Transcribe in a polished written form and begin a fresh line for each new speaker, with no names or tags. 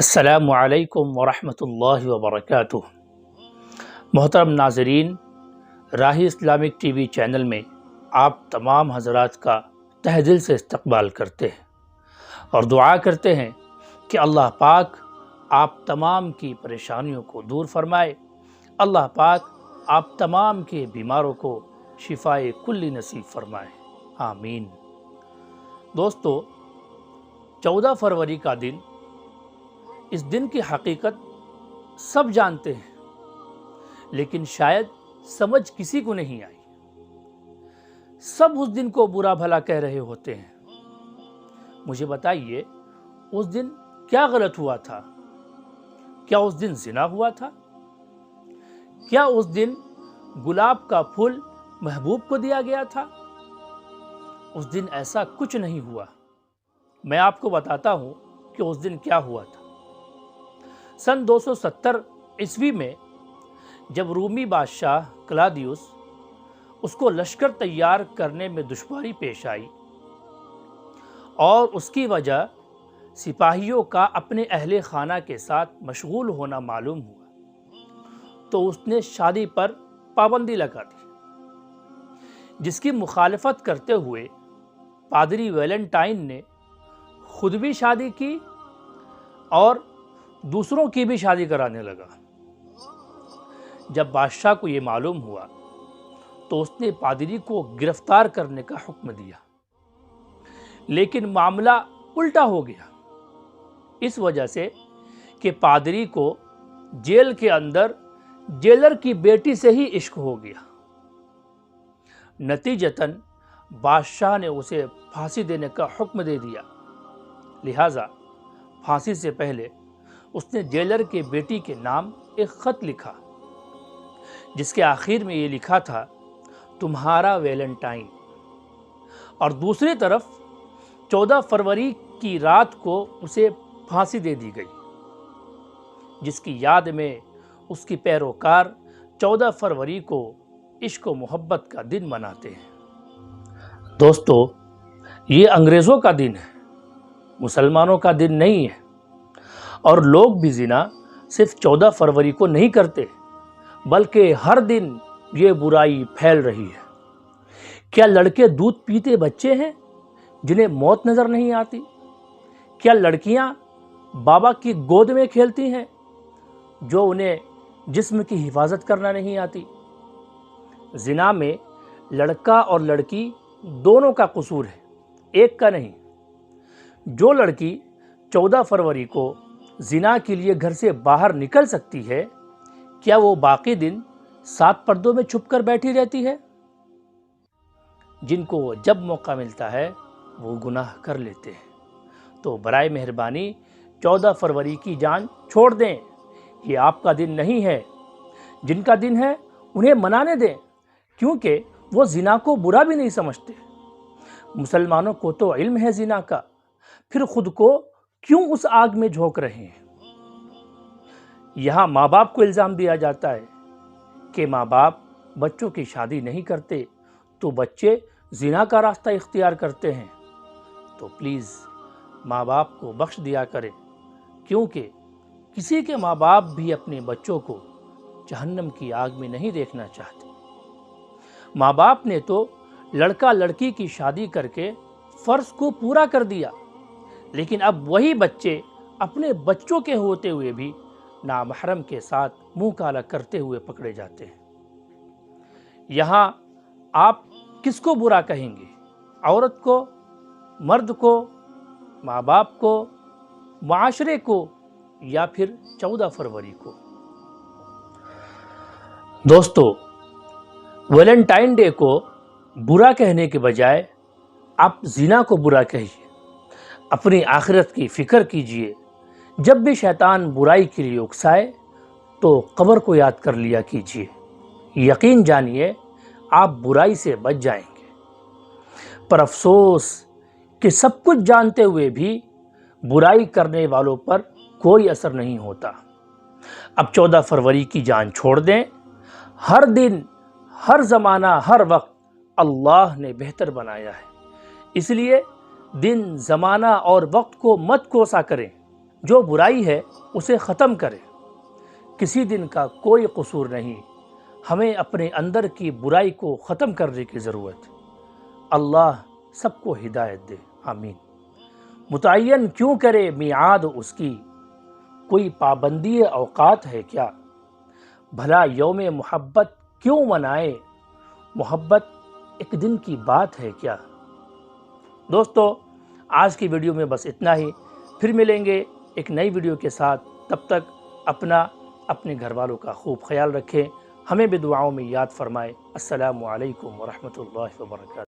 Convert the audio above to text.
السلام علیکم ورحمۃ اللہ وبرکاتہ۔ محترم ناظرین، راہی اسلامک ٹی وی چینل میں آپ تمام حضرات کا تہہ دل سے استقبال کرتے ہیں اور دعا کرتے ہیں کہ اللہ پاک آپ تمام کی پریشانیوں کو دور فرمائے، اللہ پاک آپ تمام کے بیماروں کو شفائے کلی نصیب فرمائے، آمین۔ دوستو، 14 فروری کا دن، اس دن کی حقیقت سب جانتے ہیں، لیکن شاید سمجھ کسی کو نہیں آئی۔ سب اس دن کو برا بھلا کہہ رہے ہوتے ہیں۔ مجھے بتائیے، اس دن کیا غلط ہوا تھا؟ کیا اس دن زنا ہوا تھا؟ کیا اس دن گلاب کا پھول محبوب کو دیا گیا تھا؟ اس دن ایسا کچھ نہیں ہوا۔ میں آپ کو بتاتا ہوں کہ اس دن کیا ہوا تھا۔ سن 270 عیسوی میں جب رومی بادشاہ کلاڈیوس اس کو لشکر تیار کرنے میں دشواری پیش آئی اور اس کی وجہ سپاہیوں کا اپنے اہل خانہ کے ساتھ مشغول ہونا معلوم ہوا، تو اس نے شادی پر پابندی لگا دی، جس کی مخالفت کرتے ہوئے پادری ویلنٹائن نے خود بھی شادی کی اور دوسروں کی بھی شادی کرانے لگا۔ جب بادشاہ کو یہ معلوم ہوا تو اس نے پادری کو گرفتار کرنے کا حکم دیا، لیکن معاملہ الٹا ہو گیا، اس وجہ سے کہ پادری کو جیل کے اندر جیلر کی بیٹی سے ہی عشق ہو گیا۔ نتیجتاً بادشاہ نے اسے پھانسی دینے کا حکم دے دیا، لہٰذا پھانسی سے پہلے اس نے جیلر کے بیٹی کے نام ایک خط لکھا، جس کے آخر میں یہ لکھا تھا، تمہارا ویلنٹائن۔ اور دوسری طرف 14 فروری کی رات کو اسے پھانسی دے دی گئی، جس کی یاد میں اس کی پیروکار 14 فروری کو عشق و محبت کا دن مناتے ہیں۔ دوستو، یہ انگریزوں کا دن ہے، مسلمانوں کا دن نہیں ہے۔ اور لوگ بھی زنا صرف 14 فروری کو نہیں کرتے، بلکہ ہر دن یہ برائی پھیل رہی ہے۔ کیا لڑکے دودھ پیتے بچے ہیں جنہیں موت نظر نہیں آتی؟ کیا لڑکیاں بابا کی گود میں کھیلتی ہیں جو انہیں جسم کی حفاظت کرنا نہیں آتی؟ زنا میں لڑکا اور لڑکی دونوں کا قصور ہے، ایک کا نہیں۔ جو لڑکی 14 فروری کو زنا کے لیے گھر سے باہر نکل سکتی ہے، کیا وہ باقی دن 7 پردوں میں چھپ کر بیٹھی رہتی ہے؟ جن کو جب موقع ملتا ہے وہ گناہ کر لیتے ہیں، تو برائے مہربانی 14 فروری کی جان چھوڑ دیں۔ یہ آپ کا دن نہیں ہے۔ جن کا دن ہے انہیں منانے دیں، کیونکہ وہ زنا کو برا بھی نہیں سمجھتے۔ مسلمانوں کو تو علم ہے زنا کا، پھر خود کو کیوں اس آگ میں جھونک رہے ہیں؟ یہاں ماں باپ کو الزام دیا جاتا ہے کہ ماں باپ بچوں کی شادی نہیں کرتے تو بچے زنا کا راستہ اختیار کرتے ہیں۔ تو پلیز ماں باپ کو بخش دیا کریں، کیونکہ کسی کے ماں باپ بھی اپنے بچوں کو جہنم کی آگ میں نہیں دیکھنا چاہتے۔ ماں باپ نے تو لڑکا لڑکی کی شادی کر کے فرض کو پورا کر دیا، لیکن اب وہی بچے اپنے بچوں کے ہوتے ہوئے بھی نامحرم کے ساتھ منہ کالا کرتے ہوئے پکڑے جاتے ہیں۔ یہاں آپ کس کو برا کہیں گے؟ عورت کو، مرد کو، ماں باپ کو، معاشرے کو، یا پھر 14 فروری کو؟ دوستو، ویلنٹائن ڈے کو برا کہنے کے بجائے آپ زنا کو برا کہیے۔ اپنی آخرت کی فکر کیجئے۔ جب بھی شیطان برائی کے لیے اکسائے تو قبر کو یاد کر لیا کیجئے، یقین جانیے آپ برائی سے بچ جائیں گے۔ پر افسوس کہ سب کچھ جانتے ہوئے بھی برائی کرنے والوں پر کوئی اثر نہیں ہوتا۔ اب 14 فروری کی جان چھوڑ دیں۔ ہر دن، ہر زمانہ، ہر وقت اللہ نے بہتر بنایا ہے، اس لیے دن، زمانہ اور وقت کو مت کوسا کریں۔ جو برائی ہے اسے ختم کرے۔ کسی دن کا کوئی قصور نہیں، ہمیں اپنے اندر کی برائی کو ختم کرنے کی ضرورت ہے۔ اللہ سب کو ہدایت دے، آمین۔ متعین کیوں کرے میعاد اس کی، کوئی پابندی اوقات ہے کیا؟ بھلا یوم محبت کیوں منائے، محبت ایک دن کی بات ہے کیا؟ دوستو، آج کی ویڈیو میں بس اتنا ہی، پھر ملیں گے ایک نئی ویڈیو کے ساتھ۔ تب تک اپنے گھر والوں کا خوب خیال رکھیں، ہمیں بھی دعاؤں میں یاد فرمائیں۔ السلام علیکم ورحمۃ اللہ وبرکاتہ۔